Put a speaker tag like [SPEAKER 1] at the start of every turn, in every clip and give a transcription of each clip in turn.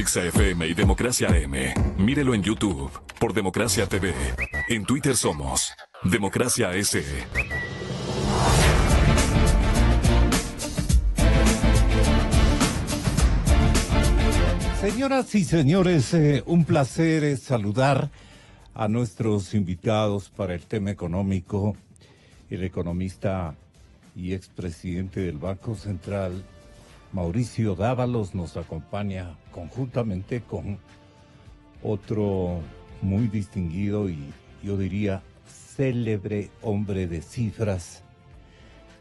[SPEAKER 1] XFM y Democracia AM. Mírelo en YouTube por Democracia TV. En Twitter somos Democracia S.
[SPEAKER 2] Señoras y señores, un placer saludar a nuestros invitados para el tema económico. El economista y expresidente del Banco Central, Mauricio Dávalos, nos acompaña conjuntamente con otro muy distinguido y yo diría célebre hombre de cifras,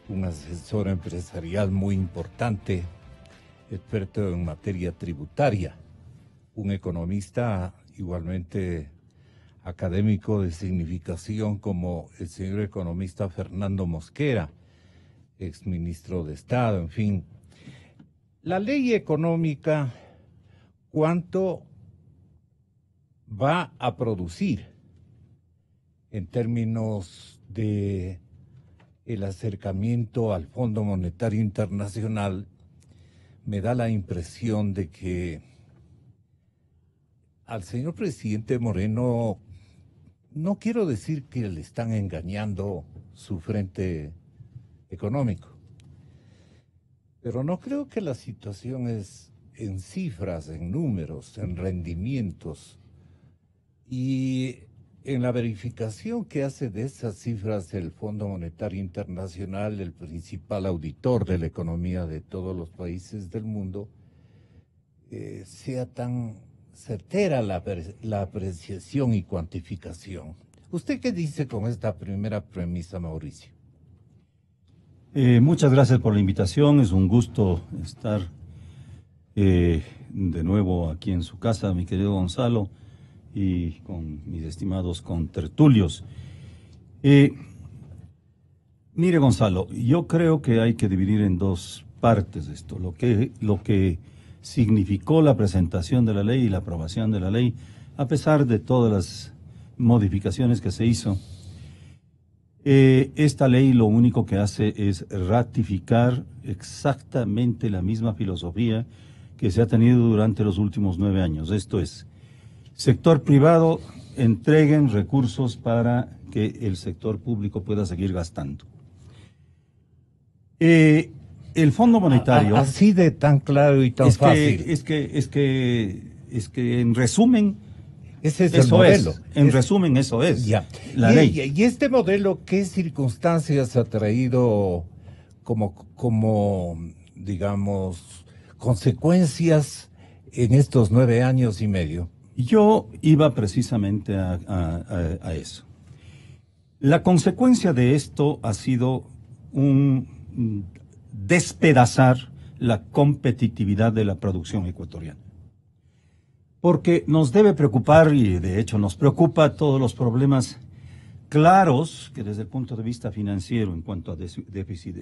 [SPEAKER 2] un asesor empresarial muy importante, experto en materia tributaria, un economista igualmente académico de significación como el señor economista Fernando Mosquera, exministro de Estado, en fin. La ley económica, ¿cuánto va a producir en términos de el acercamiento al Fondo Monetario Internacional? Me da la impresión de que al señor presidente Moreno, no quiero decir que le están engañando su frente económico, pero no creo que la situación es en cifras, en números, en rendimientos. Y en la verificación que hace de esas cifras el Fondo Monetario Internacional, el principal auditor de la economía de todos los países del mundo, sea tan certera la apreciación y cuantificación. ¿Usted qué dice con esta primera premisa, Mauricio?
[SPEAKER 3] Muchas gracias por la invitación. Es un gusto estar de nuevo aquí en su casa, mi querido Gonzalo, y con mis estimados contertulios. Mire, Gonzalo, yo creo que hay que dividir en dos partes esto, lo que significó la presentación de la ley y la aprobación de la ley, a pesar de todas las modificaciones que se hizo. Esta ley lo único que hace es ratificar exactamente la misma filosofía que se ha tenido durante los últimos 9 años. Esto es, sector privado, entreguen recursos para que el sector público pueda seguir gastando. El Fondo Monetario...
[SPEAKER 2] Así de tan claro y tan fácil.
[SPEAKER 3] Es que en resumen...
[SPEAKER 2] Ese es el modelo.
[SPEAKER 3] En resumen, eso es la ley.
[SPEAKER 2] ¿Y este modelo qué circunstancias ha traído como digamos, consecuencias en estos 9 años y medio?
[SPEAKER 3] Yo iba precisamente a eso. La consecuencia de esto ha sido un despedazar la competitividad de la producción ecuatoriana. Porque nos debe preocupar, y de hecho nos preocupa todos los problemas claros que desde el punto de vista financiero, en cuanto a déficit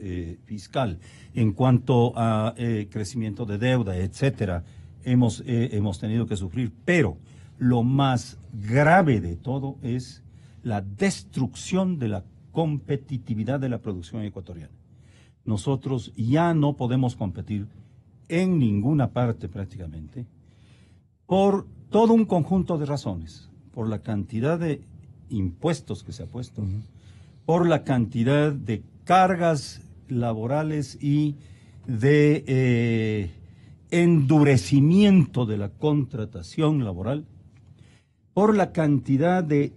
[SPEAKER 3] fiscal, en cuanto a crecimiento de deuda, etcétera, hemos tenido que sufrir. Pero lo más grave de todo es la destrucción de la competitividad de la producción ecuatoriana. Nosotros ya no podemos competir en ninguna parte prácticamente, por todo un conjunto de razones, por la cantidad de impuestos que se ha puesto, por la cantidad de cargas laborales y de endurecimiento de la contratación laboral, por la cantidad de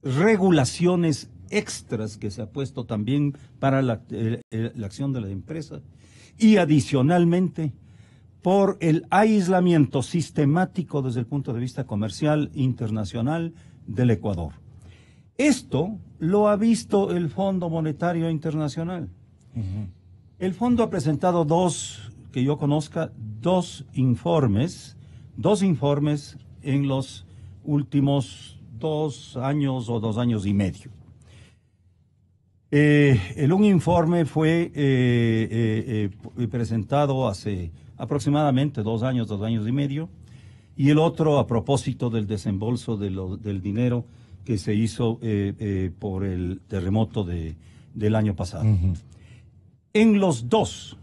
[SPEAKER 3] regulaciones extras que se ha puesto también para la acción de la empresa y adicionalmente por el aislamiento sistemático desde el punto de vista comercial internacional del Ecuador. Esto lo ha visto el Fondo Monetario Internacional. El fondo ha presentado que yo conozca, dos informes en los últimos 2 años o 2 años y medio. Un informe fue presentado hace aproximadamente 2 años, 2 años y medio, y el otro a propósito del desembolso del dinero que se hizo por el terremoto del año pasado. En los dos,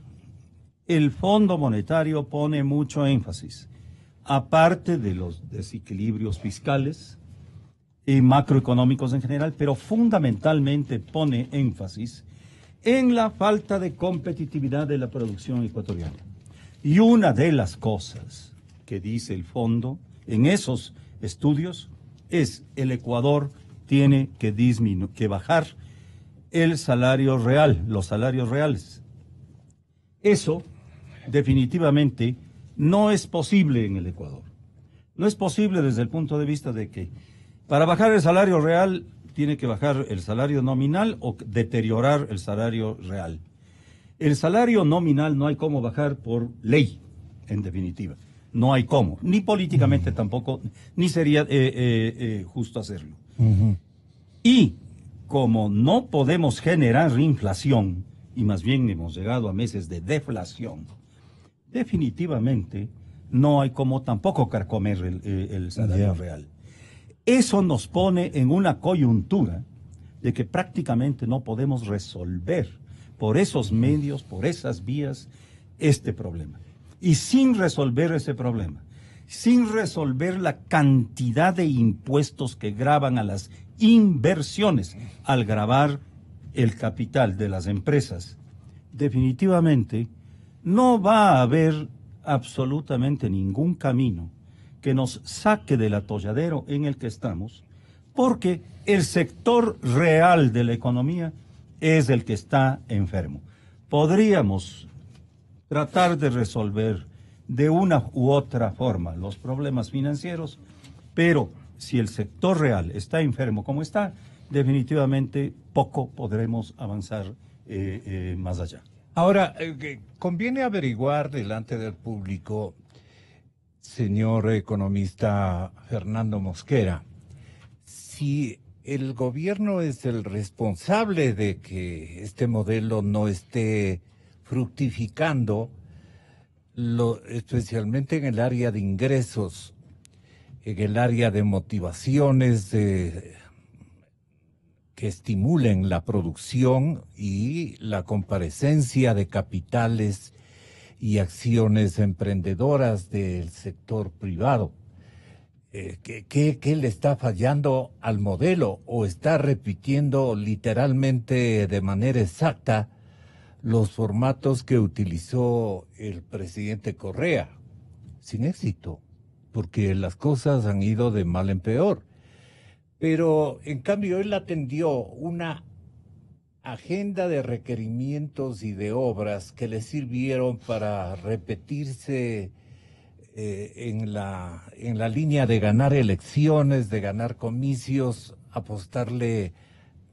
[SPEAKER 3] el Fondo Monetario pone mucho énfasis aparte de los desequilibrios fiscales y macroeconómicos en general, pero fundamentalmente pone énfasis en la falta de competitividad de la producción ecuatoriana. Y una de las cosas que dice el fondo en esos estudios es el Ecuador tiene que bajar el salario real, los salarios reales. Eso definitivamente no es posible en el Ecuador. No es posible desde el punto de vista de que para bajar el salario real tiene que bajar el salario nominal o deteriorar el salario real. El salario nominal no hay cómo bajar por ley, en definitiva. No hay cómo, ni políticamente tampoco, ni sería justo hacerlo. Y como no podemos generar inflación, y más bien hemos llegado a meses de deflación, definitivamente no hay como tampoco carcomer el salario real. Eso nos pone en una coyuntura de que prácticamente no podemos resolver por esos medios, por esas vías, este problema. Y sin resolver ese problema, sin resolver la cantidad de impuestos que gravan a las inversiones al gravar el capital de las empresas, definitivamente no va a haber absolutamente ningún camino que nos saque del atolladero en el que estamos, porque el sector real de la economía es el que está enfermo. Podríamos tratar de resolver de una u otra forma los problemas financieros, pero si el sector real está enfermo como está, definitivamente poco podremos avanzar más allá.
[SPEAKER 2] Ahora, conviene averiguar delante del público, señor economista Fernando Mosquera, si el gobierno es el responsable de que este modelo no esté fructificando, especialmente en el área de ingresos, en el área de motivaciones que estimulen la producción y la comparecencia de capitales y acciones emprendedoras del sector privado. ¿Qué le está fallando al modelo o está repitiendo literalmente de manera exacta los formatos que utilizó el presidente Correa? Sin éxito, porque las cosas han ido de mal en peor. Pero en cambio él atendió una agenda de requerimientos y de obras que le sirvieron para repetirse en la línea de ganar elecciones, de ganar comicios, apostarle,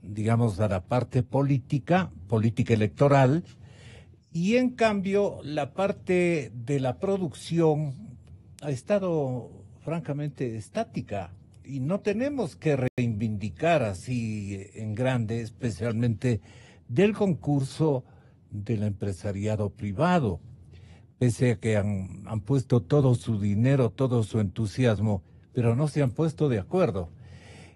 [SPEAKER 2] digamos, a la parte política electoral, y en cambio la parte de la producción ha estado francamente estática. Y no tenemos que reivindicar así en grande, especialmente del concurso del empresariado privado, pese a que han puesto todo su dinero, todo su entusiasmo, pero no se han puesto de acuerdo.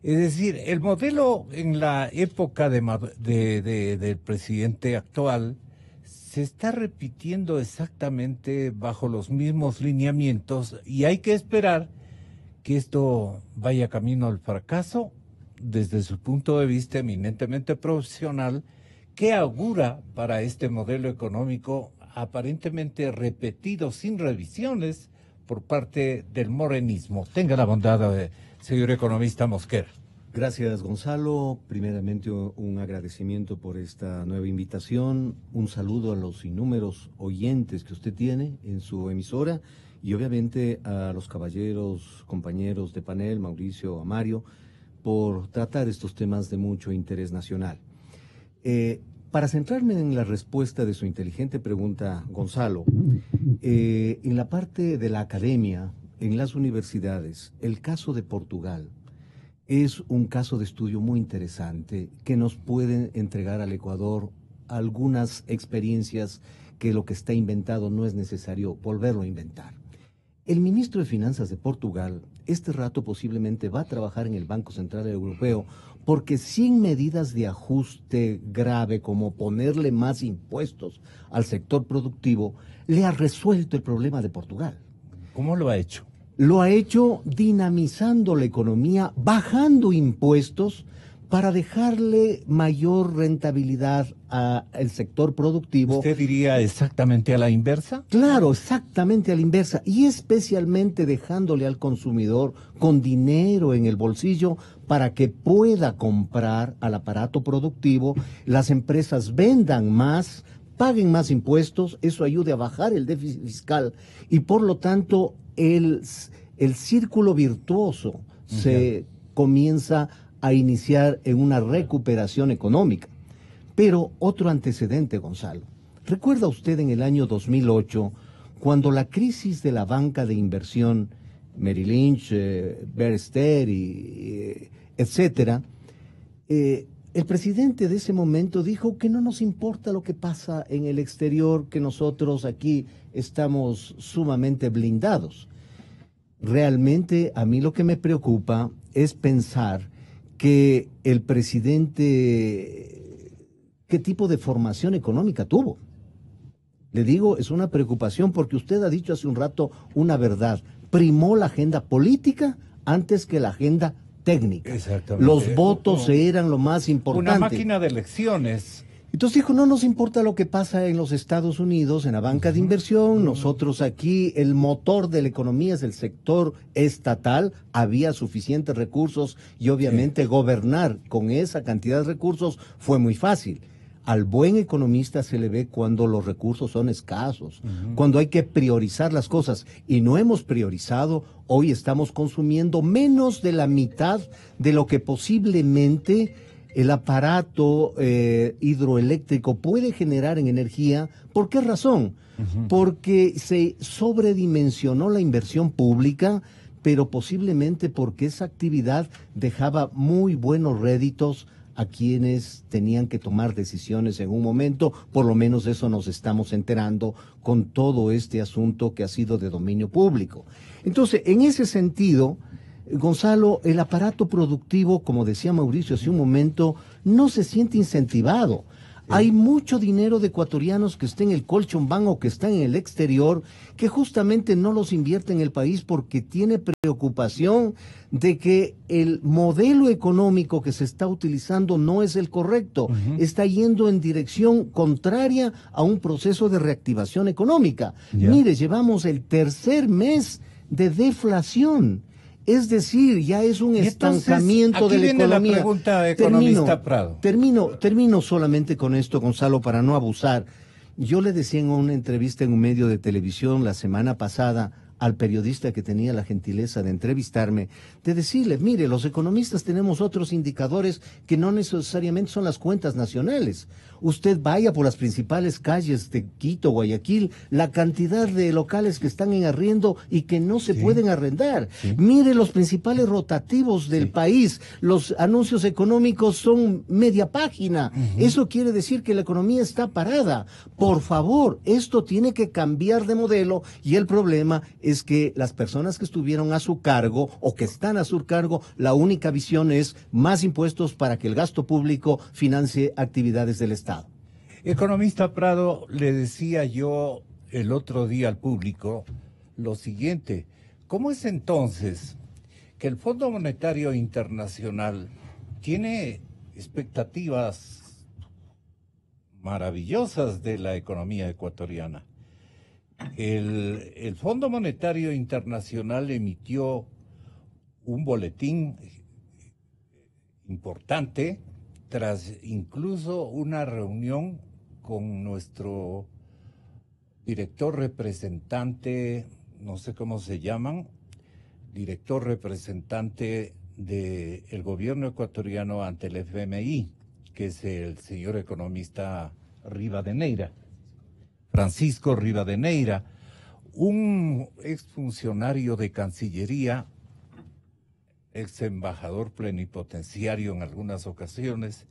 [SPEAKER 2] Es decir, el modelo en la época del presidente actual se está repitiendo exactamente bajo los mismos lineamientos, y hay que esperar que esto vaya camino al fracaso desde su punto de vista eminentemente profesional, que augura para este modelo económico aparentemente repetido sin revisiones por parte del morenismo. Tenga la bondad, señor economista Mosquera.
[SPEAKER 4] Gracias, Gonzalo. Primeramente, un agradecimiento por esta nueva invitación, un saludo a los innúmeros oyentes que usted tiene en su emisora, y obviamente a los caballeros, compañeros de panel, Mauricio, a Mario, por tratar estos temas de mucho interés nacional. Para centrarme en la respuesta de su inteligente pregunta, Gonzalo, en la parte de la academia, en las universidades, el caso de Portugal es un caso de estudio muy interesante que nos puede entregar al Ecuador algunas experiencias que lo que está inventado no es necesario volverlo a inventar. El ministro de Finanzas de Portugal, este rato posiblemente va a trabajar en el Banco Central Europeo, porque sin medidas de ajuste grave como ponerle más impuestos al sector productivo, le ha resuelto el problema de Portugal.
[SPEAKER 2] ¿Cómo lo ha hecho?
[SPEAKER 4] Lo ha hecho dinamizando la economía, bajando impuestos para dejarle mayor rentabilidad al sector productivo.
[SPEAKER 2] ¿Usted diría exactamente a la inversa?
[SPEAKER 4] Claro, exactamente a la inversa, y especialmente dejándole al consumidor con dinero en el bolsillo para que pueda comprar al aparato productivo, las empresas vendan más, paguen más impuestos, eso ayude a bajar el déficit fiscal y por lo tanto el círculo virtuoso se comienza a iniciar en una recuperación económica. Pero otro antecedente, Gonzalo. ¿Recuerda usted en el año 2008, cuando la crisis de la banca de inversión, Merrill Lynch, Bear Stearns, etcétera, el presidente de ese momento dijo que no nos importa lo que pasa en el exterior, que nosotros aquí estamos sumamente blindados? Realmente a mí lo que me preocupa es pensar que el presidente, ¿qué tipo de formación económica tuvo? Le digo, es una preocupación porque usted ha dicho hace un rato una verdad. Primó la agenda política antes que la agenda técnica.
[SPEAKER 2] Exactamente.
[SPEAKER 4] Los votos eran lo más importante.
[SPEAKER 2] Una máquina de elecciones.
[SPEAKER 4] Entonces dijo, no nos importa lo que pasa en los Estados Unidos, en la banca de inversión, nosotros aquí, el motor de la economía es el sector estatal, había suficientes recursos y obviamente gobernar con esa cantidad de recursos fue muy fácil. Al buen economista se le ve cuando los recursos son escasos, cuando hay que priorizar las cosas y no hemos priorizado, hoy estamos consumiendo menos de la mitad de lo que posiblemente el aparato hidroeléctrico puede generar en energía. ¿Por qué razón? Porque se sobredimensionó la inversión pública, pero posiblemente porque esa actividad dejaba muy buenos réditos a quienes tenían que tomar decisiones en un momento. Por lo menos eso nos estamos enterando con todo este asunto que ha sido de dominio público. Entonces, en ese sentido, Gonzalo, el aparato productivo, como decía Mauricio hace un momento, no se siente incentivado. Hay mucho dinero de ecuatorianos que está en el Colchón Bank o que están en el exterior, que justamente no los invierte en el país porque tiene preocupación de que el modelo económico que se está utilizando no es el correcto, está yendo en dirección contraria a un proceso de reactivación económica. Mire, llevamos el tercer mes de deflación. Es decir, ya es un estancamiento de la economía.
[SPEAKER 2] La pregunta, economista Prado.
[SPEAKER 4] Termino solamente con esto, Gonzalo, para no abusar. Yo le decía en una entrevista en un medio de televisión la semana pasada al periodista que tenía la gentileza de entrevistarme, de decirle, mire, los economistas tenemos otros indicadores que no necesariamente son las cuentas nacionales. Usted vaya por las principales calles de Quito, Guayaquil, la cantidad de locales que están en arriendo y que no se pueden arrendar. Mire los principales rotativos del país, los anuncios económicos son media página. Eso quiere decir que la economía está parada. Por favor, esto tiene que cambiar de modelo y el problema es que las personas que estuvieron a su cargo o que están a su cargo, la única visión es más impuestos para que el gasto público financie actividades del Estado.
[SPEAKER 2] Economista Prado, le decía yo el otro día al público lo siguiente: ¿cómo es entonces que el Fondo Monetario Internacional tiene expectativas maravillosas de la economía ecuatoriana? El Fondo Monetario Internacional emitió un boletín importante tras incluso una reunión con nuestro director representante, no sé cómo se llaman, director representante del gobierno ecuatoriano ante el FMI, que es el señor economista Rivadeneira, Francisco Rivadeneira, un exfuncionario de Cancillería, ex embajador plenipotenciario en algunas ocasiones,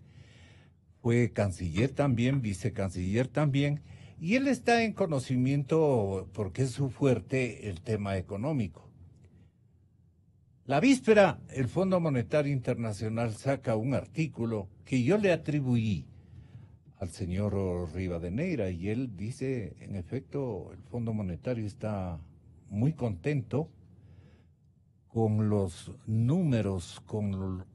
[SPEAKER 2] fue canciller también, vicecanciller también, y él está en conocimiento porque es su fuerte el tema económico. La víspera, el Fondo Monetario Internacional saca un artículo que yo le atribuí al señor Rivadeneira y él dice, en efecto, el Fondo Monetario está muy contento con los números, con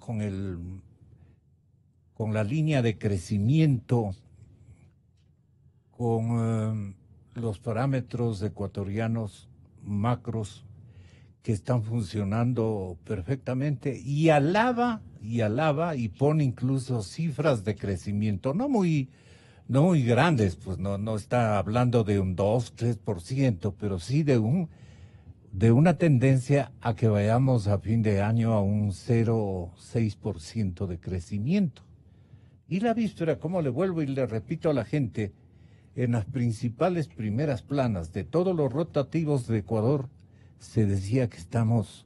[SPEAKER 2] la línea de crecimiento, con los parámetros ecuatorianos macros que están funcionando perfectamente, y alaba y pone incluso cifras de crecimiento, no muy grandes, pues no está hablando de un 2-3%, pero sí de una tendencia a que vayamos a fin de año a un 0,6% de crecimiento. Y la víspera, como le vuelvo y le repito a la gente, en las principales primeras planas de todos los rotativos de Ecuador, se decía que estamos,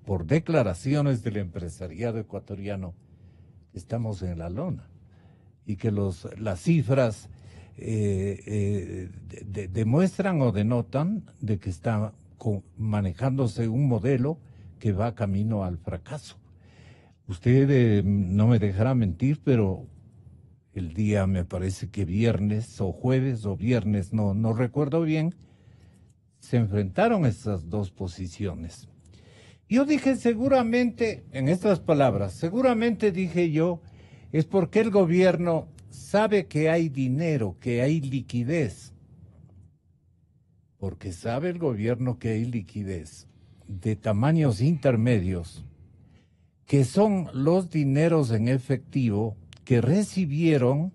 [SPEAKER 2] por declaraciones del empresariado ecuatoriano, estamos en la lona, y que las cifras demuestran o denotan de que está manejándose un modelo que va camino al fracaso. Usted no me dejará mentir, pero el día, me parece que viernes o jueves o viernes, no recuerdo bien, se enfrentaron esas dos posiciones. Yo dije seguramente, en estas palabras, seguramente dije yo, es porque el gobierno sabe que hay dinero, que hay liquidez. Porque sabe el gobierno que hay liquidez de tamaños intermedios, que son los dineros en efectivo que recibieron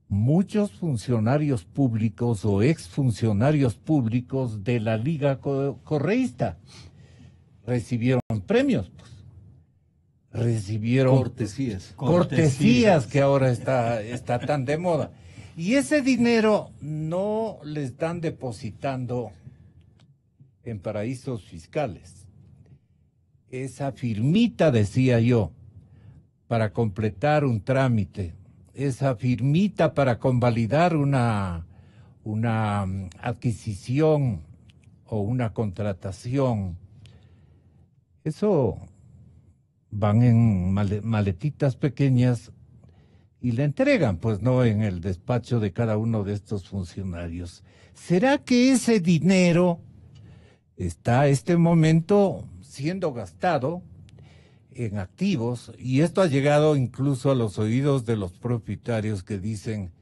[SPEAKER 2] muchos funcionarios públicos o exfuncionarios públicos de la Liga Correísta. Recibieron premios, pues. Recibieron cortesías que ahora está tan de moda. Y ese dinero no le están depositando en paraísos fiscales. Esa firmita, decía yo, para completar un trámite, esa firmita para convalidar una adquisición o una contratación, eso van en maletitas pequeñas y le entregan, pues no, en el despacho de cada uno de estos funcionarios. ¿Será que ese dinero está a este momento siendo gastado en activos? Y esto ha llegado incluso a los oídos de los propietarios que dicen,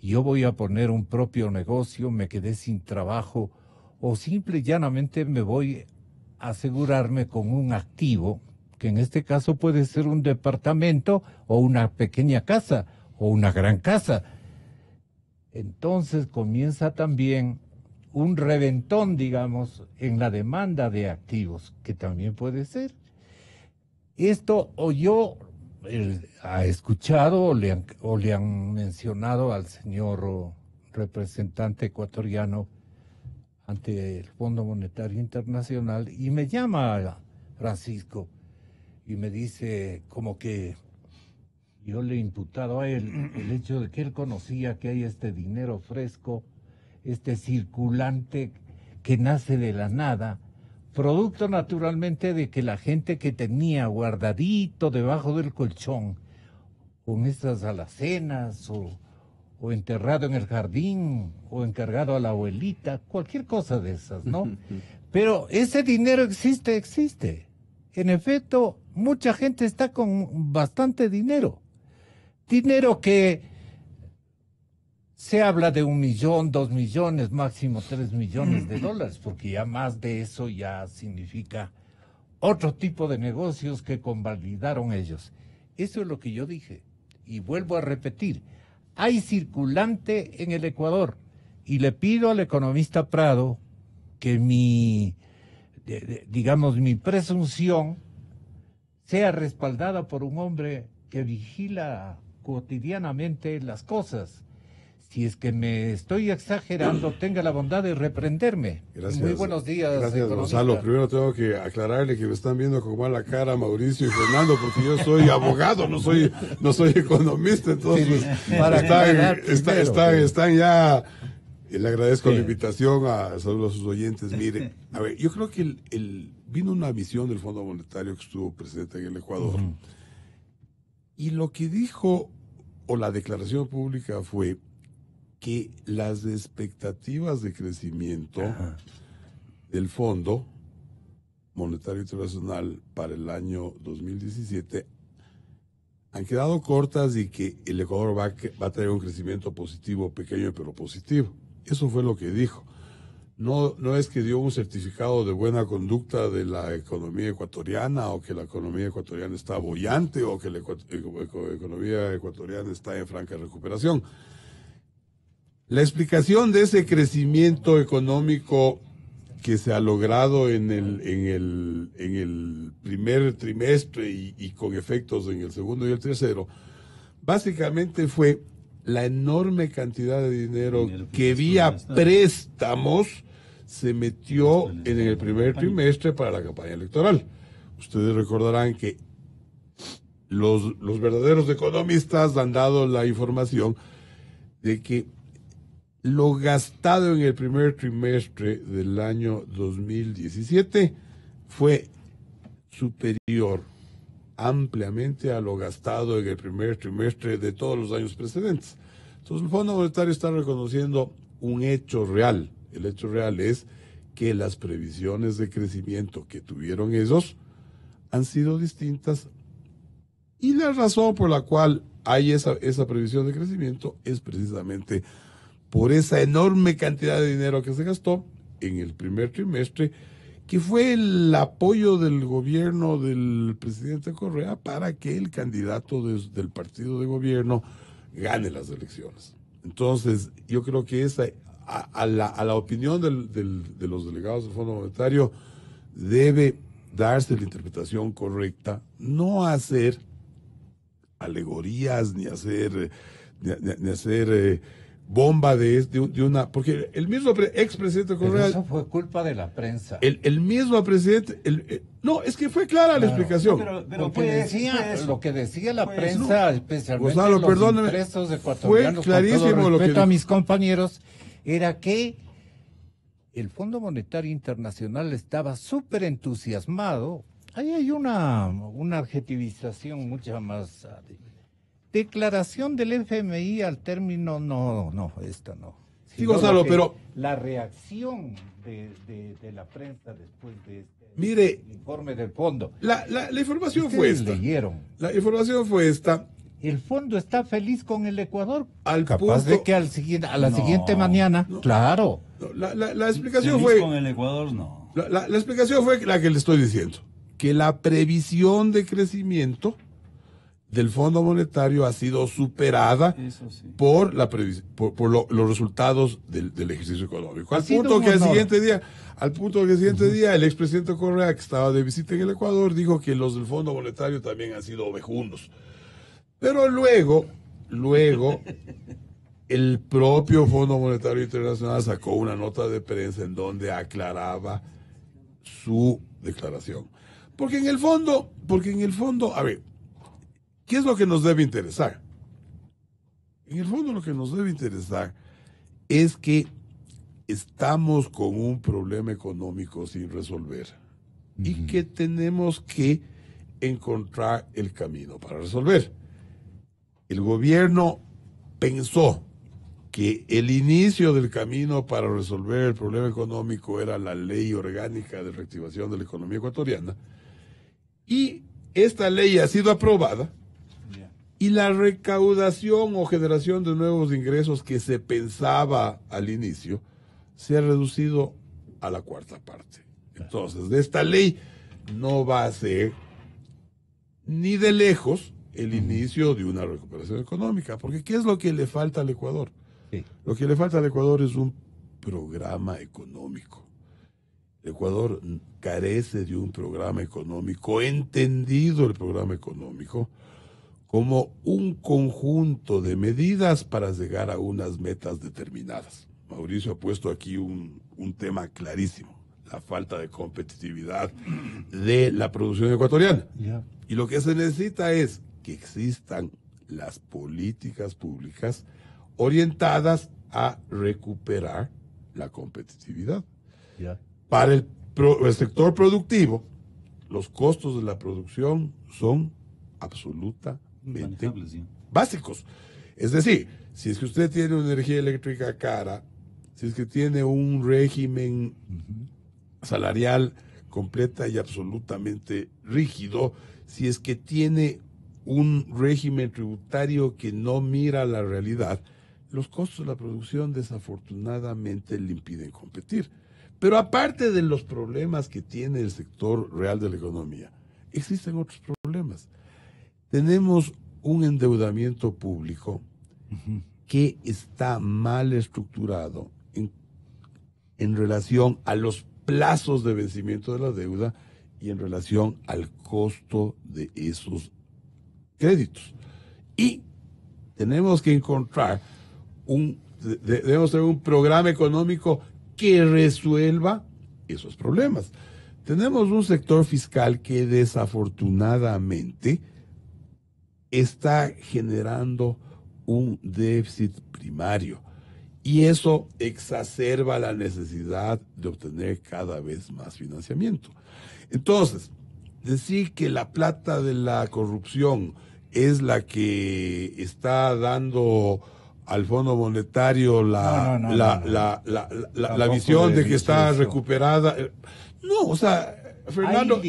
[SPEAKER 2] yo voy a poner un propio negocio, me quedé sin trabajo, o simple y llanamente me voy a asegurarme con un activo, que en este caso puede ser un departamento o una pequeña casa o una gran casa. Entonces comienza también un reventón, digamos, en la demanda de activos, que también puede ser. Esto o yo ha escuchado o le han mencionado al señor representante ecuatoriano ante el Fondo Monetario Internacional, y me llama Francisco y me dice como que yo le he imputado a él el hecho de que él conocía que hay este dinero fresco, este circulante que nace de la nada, producto naturalmente de que la gente que tenía guardadito debajo del colchón, con estas alacenas o enterrado en el jardín o encargado a la abuelita, cualquier cosa de esas, ¿no? Pero ese dinero existe. En efecto, mucha gente está con bastante dinero. Dinero que se habla de 1 millón, 2 millones, máximo 3 millones de dólares, porque ya más de eso ya significa otro tipo de negocios que convalidaron ellos. Eso es lo que yo dije. Y vuelvo a repetir, hay circulante en el Ecuador. Y le pido al economista Prado que mi presunción sea respaldada por un hombre que vigila cotidianamente las cosas. Si es que me estoy exagerando, tenga la bondad de reprenderme.
[SPEAKER 5] Gracias.
[SPEAKER 2] Muy buenos días.
[SPEAKER 5] Gracias,
[SPEAKER 2] economista.
[SPEAKER 5] Gonzalo. Primero tengo que aclararle que me están viendo con mala cara Mauricio y Fernando, porque yo soy abogado, no soy economista. Entonces, están ya. Le agradezco la invitación, saludos a sus oyentes. Mire, a ver, yo creo que vino una visión del Fondo Monetario que estuvo presente en el Ecuador. Y lo que dijo, o la declaración pública fue que las expectativas de crecimiento del fondo Monetario Internacional para el año 2017 han quedado cortas y que el Ecuador va a tener un crecimiento positivo, pequeño pero positivo. Eso fue lo que dijo. No es que dio un certificado de buena conducta de la economía ecuatoriana o que la economía ecuatoriana está boyante o que la economía ecuatoriana está en franca recuperación. La explicación de ese crecimiento económico que se ha logrado en el primer trimestre y con efectos en el segundo y el tercero, básicamente fue la enorme cantidad de dinero que vía préstamos se metió en el primer trimestre para la campaña electoral. Ustedes recordarán que los verdaderos economistas han dado la información de que lo gastado en el primer trimestre del año 2017 fue superior ampliamente a lo gastado en el primer trimestre de todos los años precedentes. Entonces el Fondo Monetario está reconociendo un hecho real. El hecho real es que las previsiones de crecimiento que tuvieron ellos han sido distintas y la razón por la cual hay esa previsión de crecimiento es precisamente por esa enorme cantidad de dinero que se gastó en el primer trimestre, que fue el apoyo del gobierno del presidente Correa para que el candidato del partido de gobierno gane las elecciones. Entonces, yo creo que esa, a la opinión de los delegados del Fondo Monetario debe darse la interpretación correcta, no hacer alegorías ni hacer bomba de una, porque el mismo expresidente Correa.
[SPEAKER 2] Pero eso fue culpa de la prensa.
[SPEAKER 5] El mismo presidente, no, es que fue clara la explicación.
[SPEAKER 2] Pero lo que decía la prensa, especialmente
[SPEAKER 5] Gonzalo,
[SPEAKER 2] los
[SPEAKER 5] perdóneme,
[SPEAKER 2] impresos ecuatorianos,
[SPEAKER 5] fue clarísimo
[SPEAKER 2] con todo
[SPEAKER 5] lo que
[SPEAKER 2] respeto a
[SPEAKER 5] dijo.
[SPEAKER 2] mis compañeros, era que el Fondo Monetario Internacional estaba súper entusiasmado. Ahí hay una adjetivización mucho más. Declaración del FMI al término, no, esta no.
[SPEAKER 5] Sí, Gonzalo, pero
[SPEAKER 2] la reacción de la prensa después de este
[SPEAKER 5] mire,
[SPEAKER 2] informe del fondo.
[SPEAKER 5] La información fue esta.
[SPEAKER 2] Leyeron.
[SPEAKER 5] La información fue esta.
[SPEAKER 2] El fondo está feliz con el Ecuador.
[SPEAKER 5] Al
[SPEAKER 2] capaz
[SPEAKER 5] punto,
[SPEAKER 2] de que a la siguiente mañana, claro.
[SPEAKER 5] La explicación fue.
[SPEAKER 3] Con el Ecuador, no.
[SPEAKER 5] La explicación fue la que le estoy diciendo. Que la previsión de crecimiento del Fondo Monetario ha sido superada por los resultados del ejercicio económico. Al punto que el siguiente día el expresidente Correa, que estaba de visita en el Ecuador, dijo que los del Fondo Monetario también han sido ovejundos. Pero luego el propio Fondo Monetario Internacional sacó una nota de prensa en donde aclaraba su declaración. Porque en el fondo, a ver, ¿qué es lo que nos debe interesar? En el fondo lo que nos debe interesar es que estamos con un problema económico sin resolver y que tenemos que encontrar el camino para resolver. El gobierno pensó que el inicio del camino para resolver el problema económico era la ley orgánica de reactivación de la economía ecuatoriana y esta ley ha sido aprobada. Y la recaudación o generación de nuevos ingresos que se pensaba al inicio se ha reducido a la cuarta parte. Entonces, de esta ley no va a ser ni de lejos el inicio de una recuperación económica, porque ¿qué es lo que le falta al Ecuador? Sí. Lo que le falta al Ecuador es un programa económico. El Ecuador carece de un programa económico, entendido el programa económico como un conjunto de medidas para llegar a unas metas determinadas. Mauricio ha puesto aquí un tema clarísimo, la falta de competitividad de la producción ecuatoriana. Yeah. Y lo que se necesita es que existan las políticas públicas orientadas a recuperar la competitividad. Yeah. Para el sector productivo, los costos de la producción son absolutamente básicos. Es decir, si es que usted tiene una energía eléctrica cara, si es que tiene un régimen salarial completa y absolutamente rígido si es que tiene un régimen tributario que no mira la realidad. Los costos de la producción desafortunadamente le impiden competir. Pero aparte de los problemas que tiene el sector real de la economía, existen otros problemas. Tenemos un endeudamiento público que está mal estructurado en relación a los plazos de vencimiento de la deuda y en relación al costo de esos créditos. Y tenemos que encontrar debemos tener un programa económico que resuelva esos problemas. Tenemos un sector fiscal que desafortunadamente está generando un déficit primario y eso exacerba la necesidad de obtener cada vez más financiamiento. Entonces, decir que la plata de la corrupción es la que está dando al Fondo Monetario la visión de que está recuperada. No, o sea, Fernando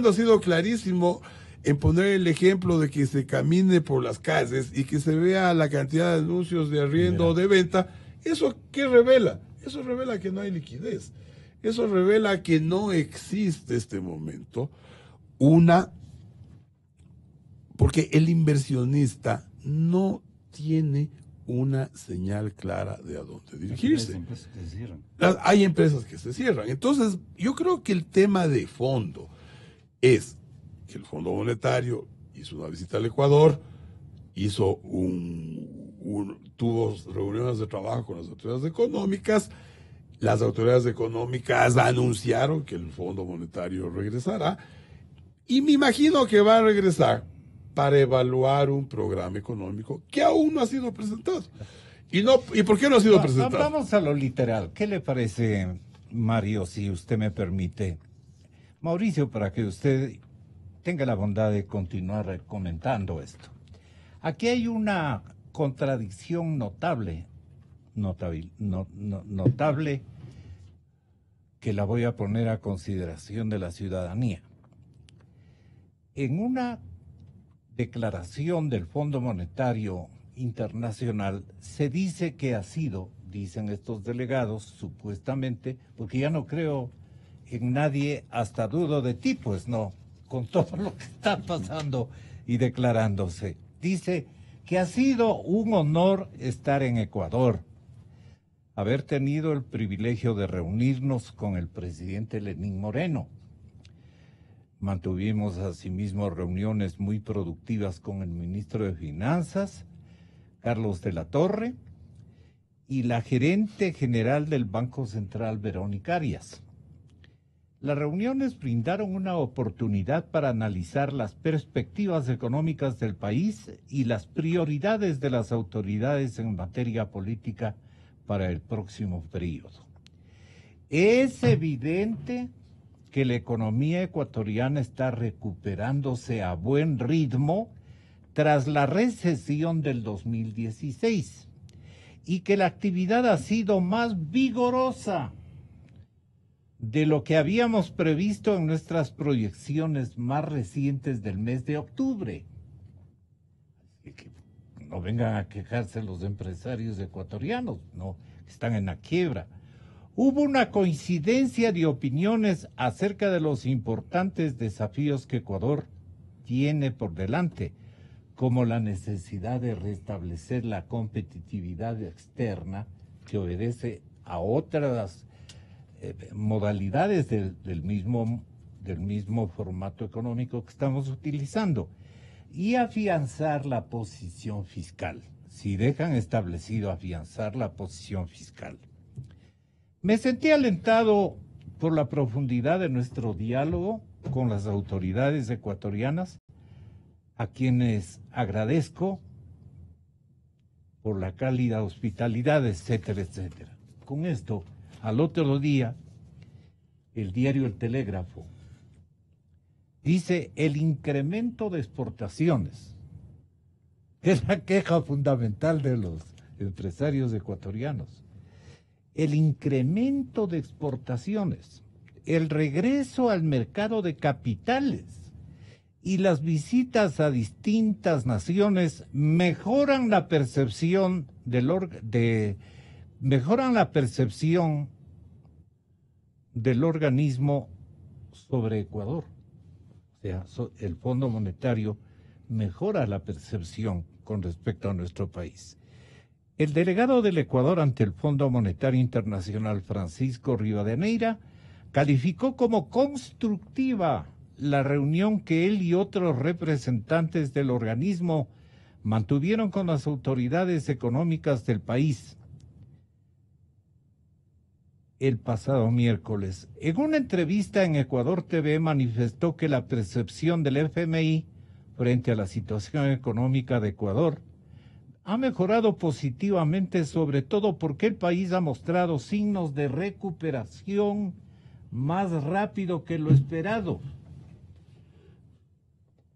[SPEAKER 5] ha sido clarísimo en poner el ejemplo de que se camine por las calles y que se vea la cantidad de anuncios de arriendo o de venta. ¿Eso qué revela? Eso revela que no hay liquidez. Eso revela que no existe este momento porque el inversionista no tiene una señal clara de a dónde dirigirse. Hay empresas que se cierran. Entonces, yo creo que el tema de fondo es que el Fondo Monetario hizo una visita al Ecuador, tuvo reuniones de trabajo con las autoridades económicas. Las autoridades económicas anunciaron que el Fondo Monetario regresará y me imagino que va a regresar para evaluar un programa económico que aún no ha sido presentado. ¿Y por qué no ha sido presentado?
[SPEAKER 2] Vamos a lo literal. ¿Qué le parece, Mario, si usted me permite? Mauricio, para que usted tenga la bondad de continuar comentando esto. Aquí hay una contradicción notable que la voy a poner a consideración de la ciudadanía. En una declaración del Fondo Monetario Internacional se dice que ha sido, dicen estos delegados, supuestamente, porque ya no creo en nadie, hasta dudo de ti, pues no, con todo lo que está pasando y declarándose. Dice que ha sido un honor estar en Ecuador, haber tenido el privilegio de reunirnos con el presidente Lenín Moreno. Mantuvimos asimismo reuniones muy productivas con el ministro de Finanzas, Carlos de la Torre, y la gerente general del Banco Central, Verónica Arias. Las reuniones brindaron una oportunidad para analizar las perspectivas económicas del país y las prioridades de las autoridades en materia política para el próximo periodo. Es evidente que la economía ecuatoriana está recuperándose a buen ritmo tras la recesión del 2016 y que la actividad ha sido más vigorosa de lo que habíamos previsto en nuestras proyecciones más recientes del mes de octubre. Así que no vengan a quejarse los empresarios ecuatorianos, no, están en la quiebra. Hubo una coincidencia de opiniones acerca de los importantes desafíos que Ecuador tiene por delante, como la necesidad de restablecer la competitividad externa que obedece a otras modalidades del mismo formato económico que estamos utilizando, y afianzar la posición fiscal, si dejan establecido afianzar la posición fiscal. Me sentí alentado por la profundidad de nuestro diálogo con las autoridades ecuatorianas, a quienes agradezco por la cálida hospitalidad, etcétera, etcétera. Con esto, al otro día, el diario El Telégrafo dice: el incremento de exportaciones, que es la queja fundamental de los empresarios ecuatorianos. El incremento de exportaciones el regreso al mercado de capitales y las visitas a distintas naciones mejoran la percepción mejoran la percepción del organismo sobre Ecuador. O sea, el Fondo Monetario mejora la percepción con respecto a nuestro país. El delegado del Ecuador ante el Fondo Monetario Internacional, Francisco Rivadeneira, calificó como constructiva la reunión que él y otros representantes del organismo mantuvieron con las autoridades económicas del país el pasado miércoles. En una entrevista en Ecuador TV manifestó que la percepción del FMI frente a la situación económica de Ecuador ha mejorado positivamente, sobre todo porque el país ha mostrado signos de recuperación más rápido que lo esperado.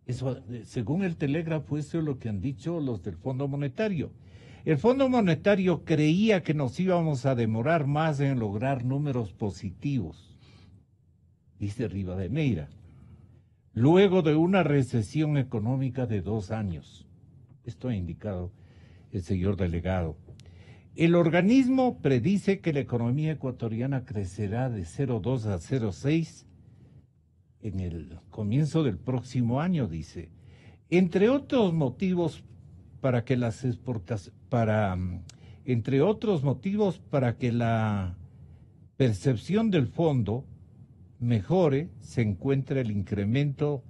[SPEAKER 2] Eso, según el Telégrafo, eso es lo que han dicho los del Fondo Monetario. El Fondo Monetario creía que nos íbamos a demorar más en lograr números positivos, dice Rivadeneira, luego de una recesión económica de 2 años. Esto ha indicado el señor delegado. El organismo predice que la economía ecuatoriana crecerá de 0,2 a 0,6 en el comienzo del próximo año, dice. Entre otros motivos para que las entre otros motivos para que la percepción del fondo mejore, se encuentra el incremento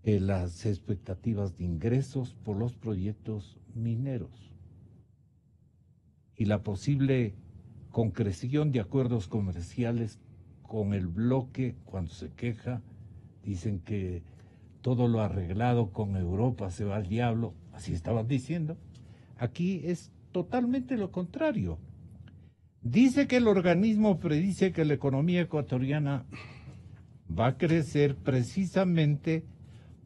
[SPEAKER 2] de las expectativas de ingresos por los proyectos mineros y la posible concreción de acuerdos comerciales con el bloque. Cuando se queja, dicen que todo lo arreglado con Europa se va al diablo, así estaban diciendo. Aquí es totalmente lo contrario. Dice que el organismo predice que la economía ecuatoriana va a crecer precisamente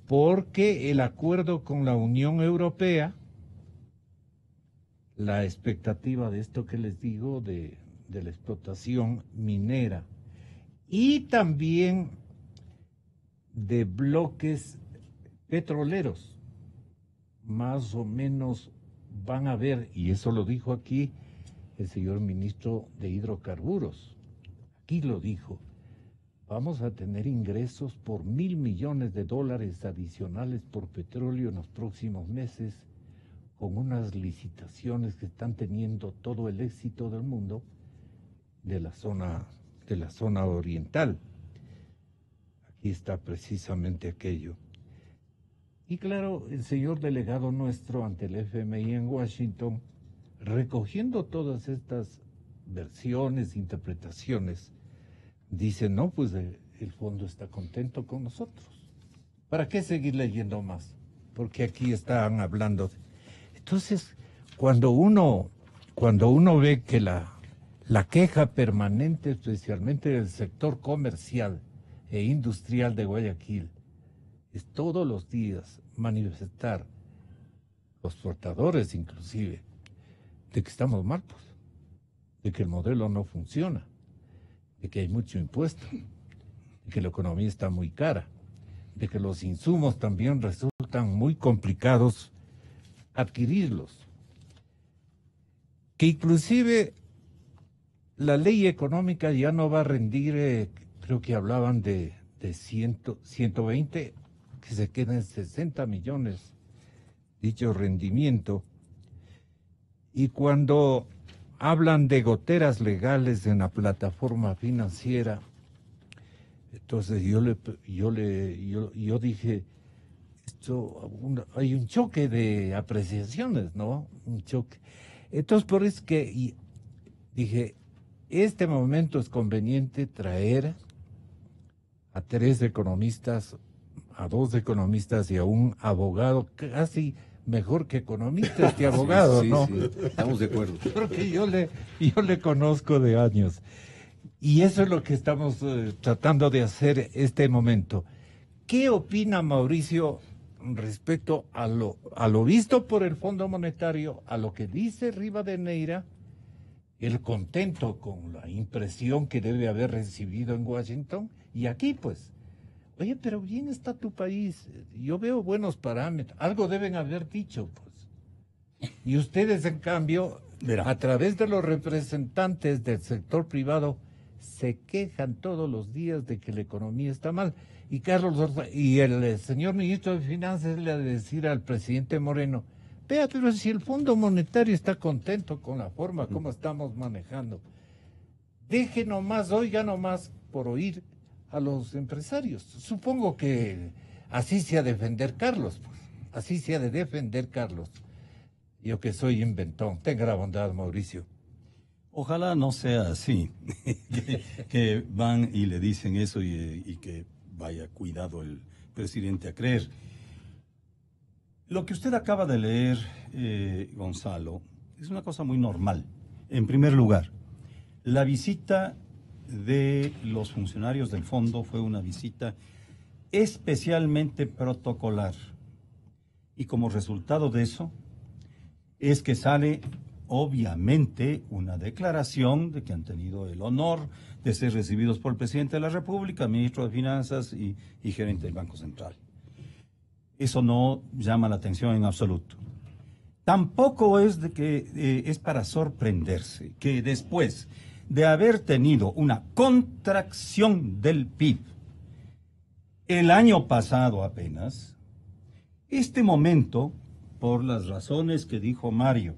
[SPEAKER 2] porque el acuerdo con la Unión Europea, la expectativa de esto que les digo, de la explotación minera, y también de bloques petroleros, más o menos van a haber, y eso lo dijo aquí el señor ministro de Hidrocarburos, aquí lo dijo, vamos a tener ingresos por $1.000 millones adicionales por petróleo en los próximos meses, con unas licitaciones que están teniendo todo el éxito del mundo de la zona oriental. Aquí está precisamente aquello. Y claro, el señor delegado nuestro ante el FMI en Washington, recogiendo todas estas versiones, interpretaciones, dice, no, pues el fondo está contento con nosotros. ¿Para qué seguir leyendo más? Porque aquí están hablando. Entonces, cuando uno ve que la queja permanente, especialmente del sector comercial e industrial de Guayaquil, es todos los días manifestar, los portadores inclusive, de que estamos mal, pues, de que el modelo no funciona, de que hay mucho impuesto, de que la economía está muy cara, de que los insumos también resultan muy complicados adquirirlos, que inclusive la ley económica ya no va a rendir, creo que hablaban de 120, que se queden 60 millones, dicho rendimiento. Y cuando hablan de goteras legales en la plataforma financiera, entonces yo dije, hay un choque de apreciaciones, ¿no? Un choque. Entonces, por eso que dije, este momento es conveniente traer a 3 economistas, a 2 economistas y a un abogado, casi mejor que economistas que abogados, sí, ¿no?
[SPEAKER 4] Sí, estamos de acuerdo.
[SPEAKER 2] Porque yo le conozco de años. Y eso es lo que estamos tratando de hacer este momento. ¿Qué opina Mauricio respecto a lo visto por el Fondo Monetario, a lo que dice Rivadeneira el contento con la impresión que debe haber recibido en Washington, y aquí pues, oye, pero bien está tu país, yo veo buenos parámetros, algo deben haber dicho, pues. Y ustedes, en cambio, a través de los representantes del sector privado, se quejan todos los días de que la economía está mal. Y el señor ministro de Finanzas le ha de decir al presidente Moreno, vea, pero si el Fondo Monetario está contento con la forma como estamos manejando, deje nomás, oiga nomás por oír a los empresarios. Supongo que así se ha de defender Carlos, pues. Así se ha de defender Carlos. Yo que soy inventón. Tenga la bondad, Mauricio.
[SPEAKER 3] Ojalá no sea así, que van y le dicen eso y que vaya cuidado el presidente a creer. Lo que usted acaba de leer, Gonzalo, es una cosa muy normal. En primer lugar, la visita de los funcionarios del fondo fue una visita especialmente protocolar. Y como resultado de eso, es que sale obviamente una declaración de que han tenido el honor de ser recibidos por el presidente de la República, ministro de Finanzas y gerente del Banco Central. Eso no llama la atención en absoluto. Tampoco es de que es para sorprenderse que después de haber tenido una contracción del PIB el año pasado apenas, este momento, por las razones que dijo Mario,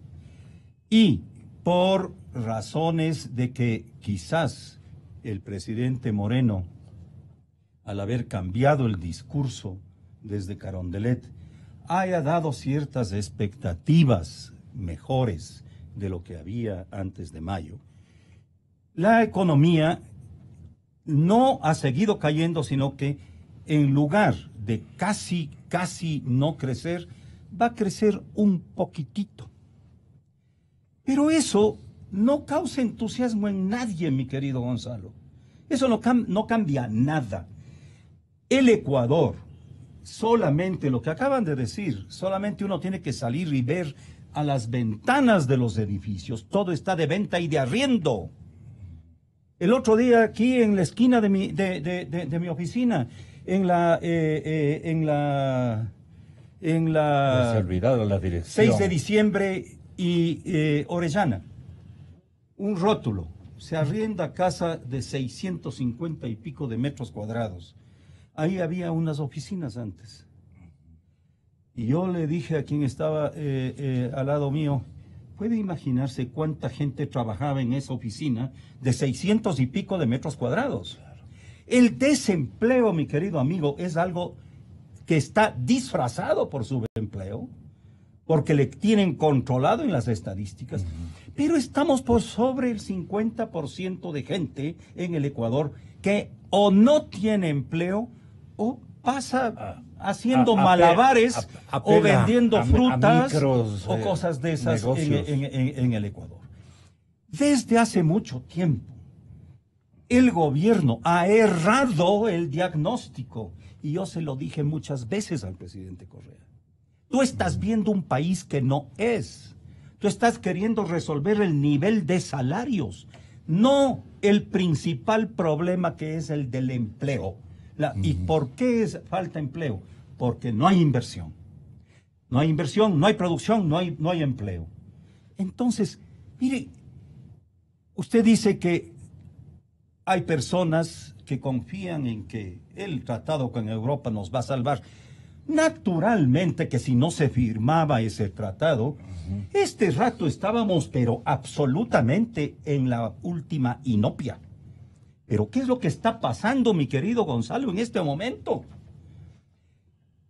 [SPEAKER 3] y por razones de que quizás el presidente Moreno, al haber cambiado el discurso desde Carondelet, haya dado ciertas expectativas mejores de lo que había antes de mayo, la economía no ha seguido cayendo, sino que en lugar de casi no crecer, va a crecer un poquitito. Pero eso no causa entusiasmo en nadie, mi querido Gonzalo. Eso no cambia nada. El Ecuador, solamente lo que acaban de decir, solamente uno tiene que salir y ver a las ventanas de los edificios. Todo está de venta y de arriendo. El otro día aquí en la esquina de mi oficina, en la
[SPEAKER 2] Me has olvidado la dirección.
[SPEAKER 3] 6 de diciembre y Orellana, un rótulo, se arrienda casa de 650 y pico de metros cuadrados. Ahí había unas oficinas antes. Y yo le dije a quien estaba al lado mío, ¿puede imaginarse cuánta gente trabajaba en esa oficina de 600 y pico de metros cuadrados? El desempleo, mi querido amigo, es algo que está disfrazado por subempleo, porque le tienen controlado en las estadísticas, pero estamos por sobre el 50% de gente en el Ecuador que o no tiene empleo o pasa haciendo malabares o vendiendo frutas o cosas de esas en el Ecuador. Desde hace mucho tiempo, el gobierno ha errado el diagnóstico, y yo se lo dije muchas veces al presidente Correa. Tú estás viendo un país que no es. Tú estás queriendo resolver el nivel de salarios, no el principal problema, que es el del empleo. ¿Y por qué falta empleo? Porque no hay inversión. No hay inversión, no hay producción, no hay empleo. Entonces, mire, usted dice que hay personas que confían en que el tratado con Europa nos va a salvar. Naturalmente que si no se firmaba ese tratado, este rato estábamos pero absolutamente en la última inopia. Pero ¿qué es lo que está pasando, mi querido Gonzalo, en este momento?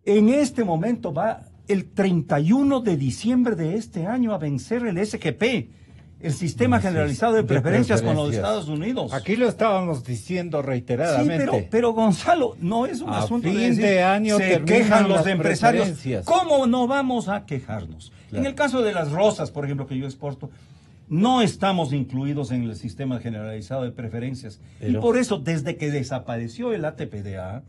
[SPEAKER 3] En este momento va el 31 de diciembre de este año a vencer el SGP, el Sistema Generalizado de Preferencias con los Estados Unidos.
[SPEAKER 2] Aquí lo estábamos diciendo reiteradamente.
[SPEAKER 3] Sí, pero Gonzalo, no es un asunto
[SPEAKER 2] de decir, de año
[SPEAKER 3] se quejan los empresarios.
[SPEAKER 2] ¿Cómo
[SPEAKER 3] ¿Cómo no vamos a quejarnos? Claro. En el caso de las rosas, por ejemplo, que yo exporto, no estamos incluidos en el Sistema Generalizado de Preferencias. Y por eso, desde que desapareció el ATPDA,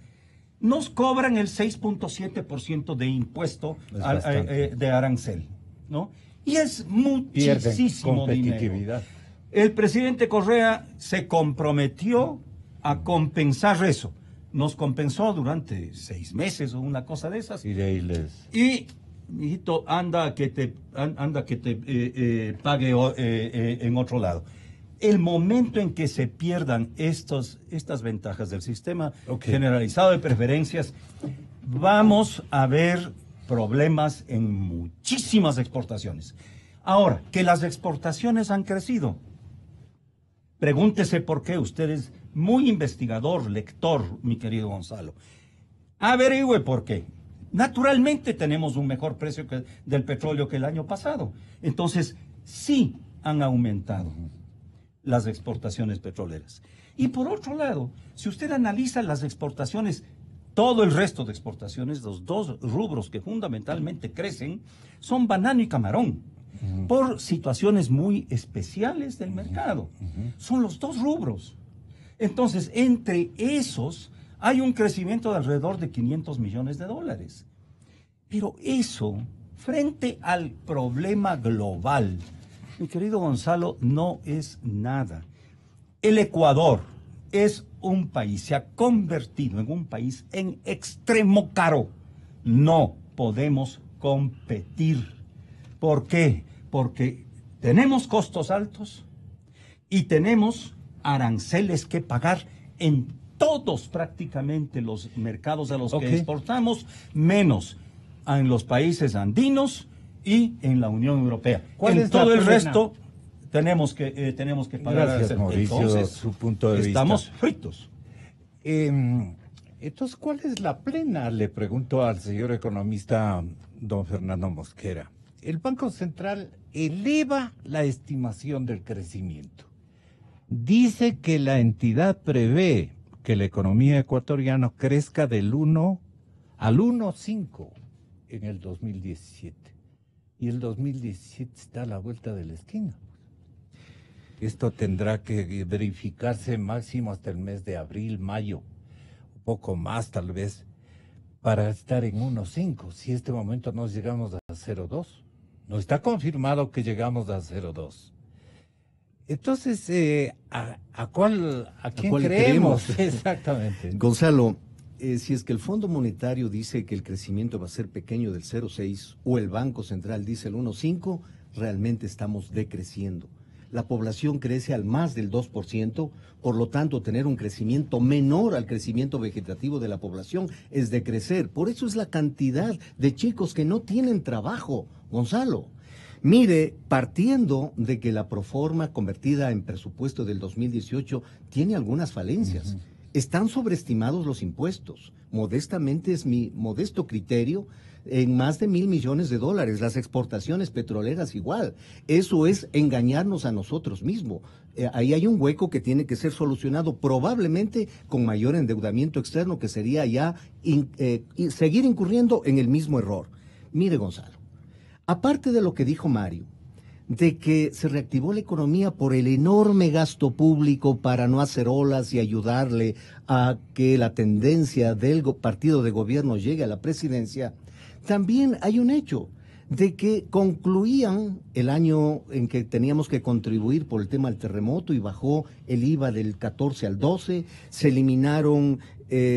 [SPEAKER 3] nos cobran el 6.7% de impuesto de arancel, ¿no? Y es muchísimo dinero. El presidente Correa se comprometió a compensar eso. Nos compensó durante 6 meses o una cosa de esas.
[SPEAKER 2] Y de ahí les...
[SPEAKER 3] Y, mijito, anda que te pague en otro lado. El momento en que se pierdan estas ventajas del sistema generalizado de preferencias, vamos a ver problemas en muchísimas exportaciones. Ahora, que las exportaciones han crecido. Pregúntese por qué. Usted es muy investigador, lector, mi querido Gonzalo. Averigüe por qué. Naturalmente tenemos un mejor precio del petróleo que el año pasado. Entonces, sí han aumentado las exportaciones petroleras. Y por otro lado, si usted analiza las exportaciones, todo el resto de exportaciones, los dos rubros que fundamentalmente crecen, son banano y camarón, por situaciones muy especiales del mercado. Son los dos rubros. Entonces, entre esos hay un crecimiento de alrededor de $500 millones. Pero eso, frente al problema global, mi querido Gonzalo, no es nada. El Ecuador es un país, se ha convertido en un país en extremo caro. No podemos competir. ¿Por qué? Porque tenemos costos altos y tenemos aranceles que pagar en todos prácticamente los mercados a los que exportamos, menos en los países andinos y en la Unión Europea. En todo el resto tenemos que pagar.
[SPEAKER 2] Gracias, Mauricio. Entonces, su punto de
[SPEAKER 3] estamos fritos.
[SPEAKER 2] Entonces, ¿cuál es la plena? Le pregunto al señor economista don Fernando Mosquera. El Banco Central eleva la estimación del crecimiento. Dice que la entidad prevé que la economía ecuatoriana crezca del 1 al 1,5 en el 2017. Y el 2017 está a la vuelta de la esquina. Esto tendrá que verificarse máximo hasta el mes de abril, mayo, un poco más tal vez, para estar en 1,5. Si este momento no llegamos a 0,2. No está confirmado que llegamos a 0,2. Entonces, ¿a quién creemos? Exactamente.
[SPEAKER 4] Gonzalo, si es que el Fondo Monetario dice que el crecimiento va a ser pequeño del 0,6 o el Banco Central dice el 1,5, realmente estamos decreciendo. La población crece al más del 2%, por lo tanto tener un crecimiento menor al crecimiento vegetativo de la población es decrecer. Por eso es la cantidad de chicos que no tienen trabajo, Gonzalo. Mire, partiendo de que la proforma convertida en presupuesto del 2018 tiene algunas falencias, están sobreestimados los impuestos. Modestamente es mi modesto criterio, en más de $1,000 millones. Las exportaciones petroleras igual. Eso es engañarnos a nosotros mismos. Ahí hay un hueco que tiene que ser solucionado, probablemente con mayor endeudamiento externo, que sería ya seguir incurriendo en el mismo error. Mire, Gonzalo, aparte de lo que dijo Mario, de que se reactivó la economía por el enorme gasto público para no hacer olas y ayudarle a que la tendencia del partido de gobierno llegue a la presidencia, también hay un hecho de que concluían el año en que teníamos que contribuir por el tema del terremoto y bajó el IVA del 14 al 12, se eliminaron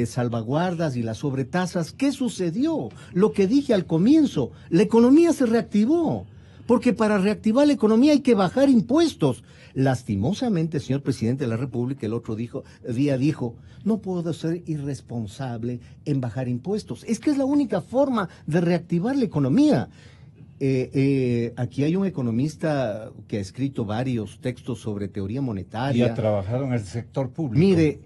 [SPEAKER 4] salvaguardas y las sobretasas. ¿Qué sucedió? Lo que dije al comienzo, la economía se reactivó, porque para reactivar la economía hay que bajar impuestos. Lastimosamente, el señor presidente de la República el otro día dijo, no puedo ser irresponsable en bajar impuestos. Es que es la única forma de reactivar la economía. Aquí hay un economista que ha escrito varios textos sobre teoría monetaria.
[SPEAKER 2] Y ha trabajado en el sector público.
[SPEAKER 4] Mire,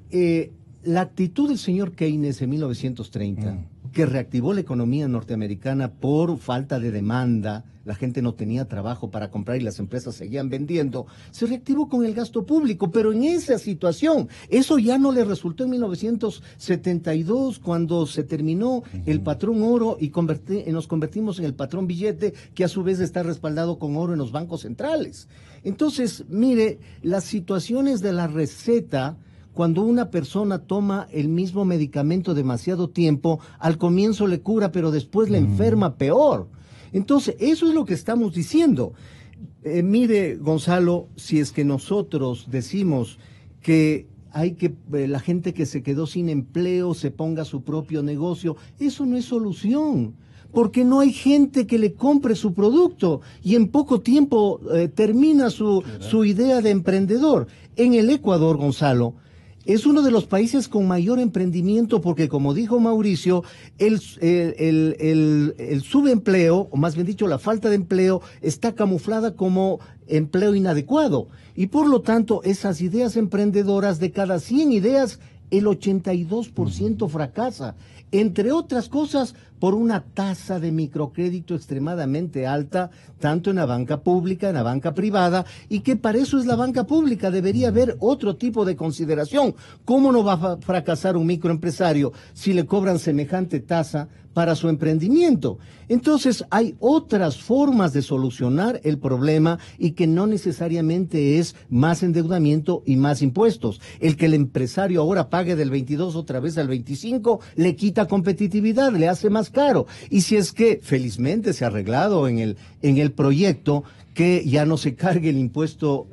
[SPEAKER 4] la actitud del señor Keynes en 1930, que reactivó la economía norteamericana por falta de demanda, la gente no tenía trabajo para comprar y las empresas seguían vendiendo, se reactivó con el gasto público, pero en esa situación, eso ya no le resultó en 1972, cuando se terminó el patrón oro y nos convertimos en el patrón billete, que a su vez está respaldado con oro en los bancos centrales. Entonces, mire, las situaciones de la receta, cuando una persona toma el mismo medicamento demasiado tiempo, al comienzo le cura, pero después le enferma peor. Entonces, eso es lo que estamos diciendo. Mire, Gonzalo, si es que nosotros decimos que hay que la gente que se quedó sin empleo se ponga su propio negocio, eso no es solución, porque no hay gente que le compre su producto y en poco tiempo termina su idea de emprendedor. En el Ecuador, Gonzalo, es uno de los países con mayor emprendimiento porque, como dijo Mauricio, el subempleo, o más bien dicho, la falta de empleo, está camuflada como empleo inadecuado. Y por lo tanto, esas ideas emprendedoras, de cada 100 ideas, el 82% fracasa. Entre otras cosas, por una tasa de microcrédito extremadamente alta, tanto en la banca pública, en la banca privada, y que para eso es la banca pública. Debería haber otro tipo de consideración. ¿Cómo no va a fracasar un microempresario si le cobran semejante tasa para su emprendimiento? Entonces, hay otras formas de solucionar el problema y que no necesariamente es más endeudamiento y más impuestos. El que el empresario ahora pague del 22 otra vez al 25 le quita competitividad, le hace más caro. Y si es que felizmente se ha arreglado en el proyecto que ya no se cargue el impuesto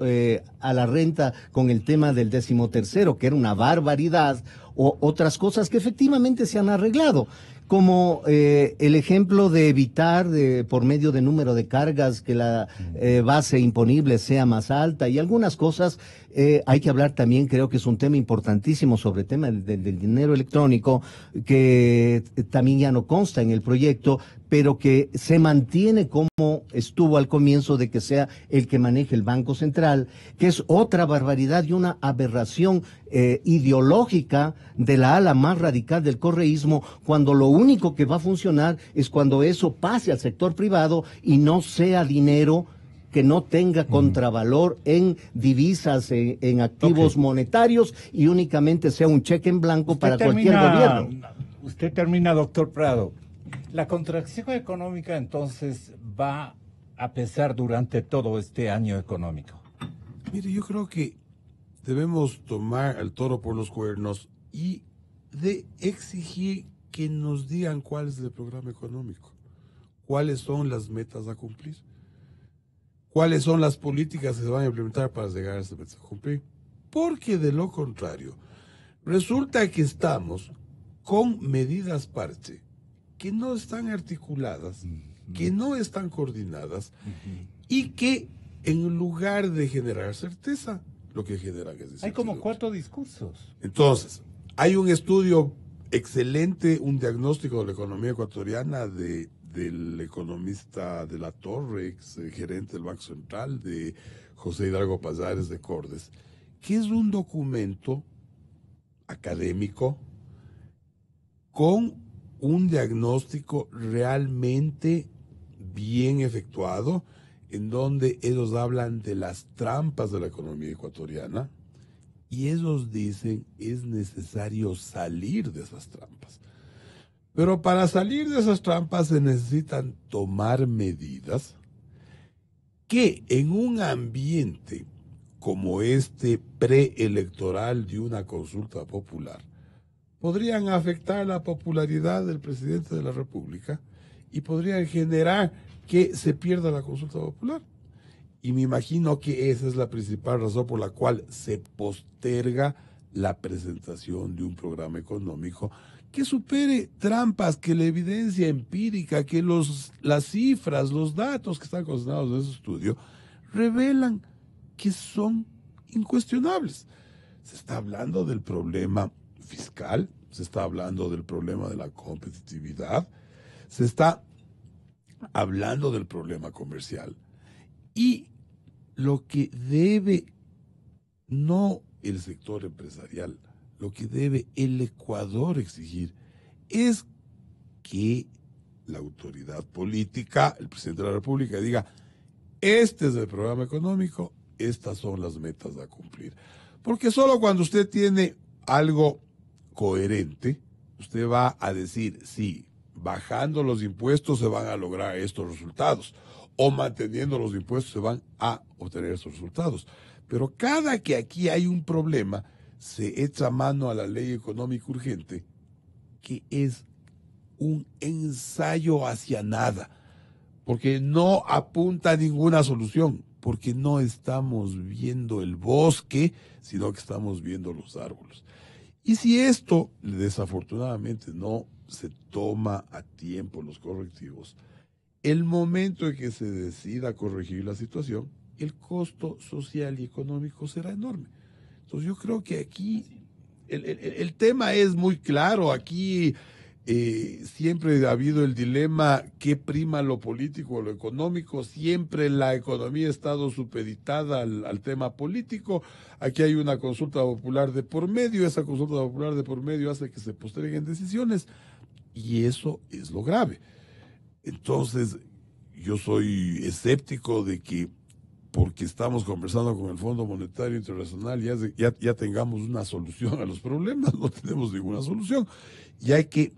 [SPEAKER 4] a la renta con el tema del 13º, que era una barbaridad, o otras cosas que efectivamente se han arreglado, como el ejemplo de evitar por medio de número de cargas que la base imponible sea más alta y algunas cosas. Hay que hablar también, creo que es un tema importantísimo sobre el tema del dinero electrónico, que también ya no consta en el proyecto, pero que se mantiene como estuvo al comienzo, de que sea el que maneje el Banco Central, que es otra barbaridad y una aberración ideológica de la ala más radical del correísmo, cuando lo único que va a funcionar es cuando eso pase al sector privado y no sea dinero que no tenga contravalor en divisas, en activos monetarios, y únicamente sea un cheque en blanco para cualquier gobierno.
[SPEAKER 2] Usted termina, doctor Prado. La contracción económica entonces va a pesar durante todo este año económico.
[SPEAKER 5] Mire, yo creo que debemos tomar al toro por los cuernos y de exigir que nos digan cuál es el programa económico, cuáles son las metas a cumplir, cuáles son las políticas que se van a implementar para llegar a esas metas a cumplir. Porque de lo contrario, resulta que estamos con medidas parche que no están articuladas, que no están coordinadas y que en lugar de generar certeza, lo que generan es...
[SPEAKER 2] Hay como 4 discursos.
[SPEAKER 5] Entonces, hay un estudio excelente, un diagnóstico de la economía ecuatoriana del economista de la Torre, ex gerente del Banco Central, de José Hidalgo Payares de Cordes, que es un documento académico con un diagnóstico realmente bien efectuado, en donde ellos hablan de las trampas de la economía ecuatoriana y ellos dicen es necesario salir de esas trampas. Pero para salir de esas trampas se necesitan tomar medidas que en un ambiente como este preelectoral de una consulta popular podrían afectar la popularidad del presidente de la República y podrían generar que se pierda la consulta popular. Y me imagino que esa es la principal razón por la cual se posterga la presentación de un programa económico que supere trampas, que la evidencia empírica, que las cifras, los datos que están consignados en ese estudio revelan que son incuestionables. Se está hablando del problema fiscal, se está hablando del problema de la competitividad, se está hablando del problema comercial. Y lo que debe, no el sector empresarial, lo que debe el Ecuador exigir es que la autoridad política, el presidente de la República, diga, este es el programa económico, estas son las metas a cumplir. Porque solo cuando usted tiene algo coherente, usted va a decir, sí, bajando los impuestos se van a lograr estos resultados, o manteniendo los impuestos se van a obtener estos resultados. Pero cada que aquí hay un problema, se echa mano a la ley económica urgente, que es un ensayo hacia nada, porque no apunta a ninguna solución, porque no estamos viendo el bosque, sino que estamos viendo los árboles. Y si esto, desafortunadamente, no se toma a tiempo los correctivos, el momento en que se decida corregir la situación, el costo social y económico será enorme. Entonces yo creo que aquí el tema es muy claro. Aquí siempre ha habido el dilema: ¿qué prima, lo político o lo económico? Siempre la economía ha estado supeditada al tema político. Aquí hay una consulta popular de por medio. Esa consulta popular de por medio hace que se posterguen decisiones, y eso es lo grave. Entonces yo soy escéptico de que porque estamos conversando con el Fondo Monetario Internacional ya tengamos una solución a los problemas. No tenemos ninguna solución, y hay que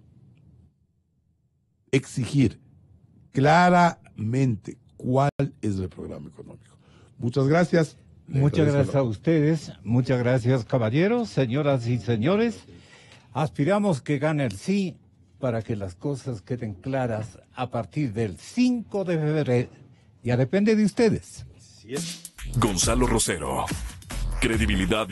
[SPEAKER 5] exigir claramente cuál es el programa económico. Muchas gracias.
[SPEAKER 2] Muchas gracias a ustedes, muchas gracias, caballeros, señoras y señores. Aspiramos que gane el sí, para que las cosas queden claras a partir del 5 de febrero. Ya depende de ustedes.
[SPEAKER 1] Gonzalo Rosero. Credibilidad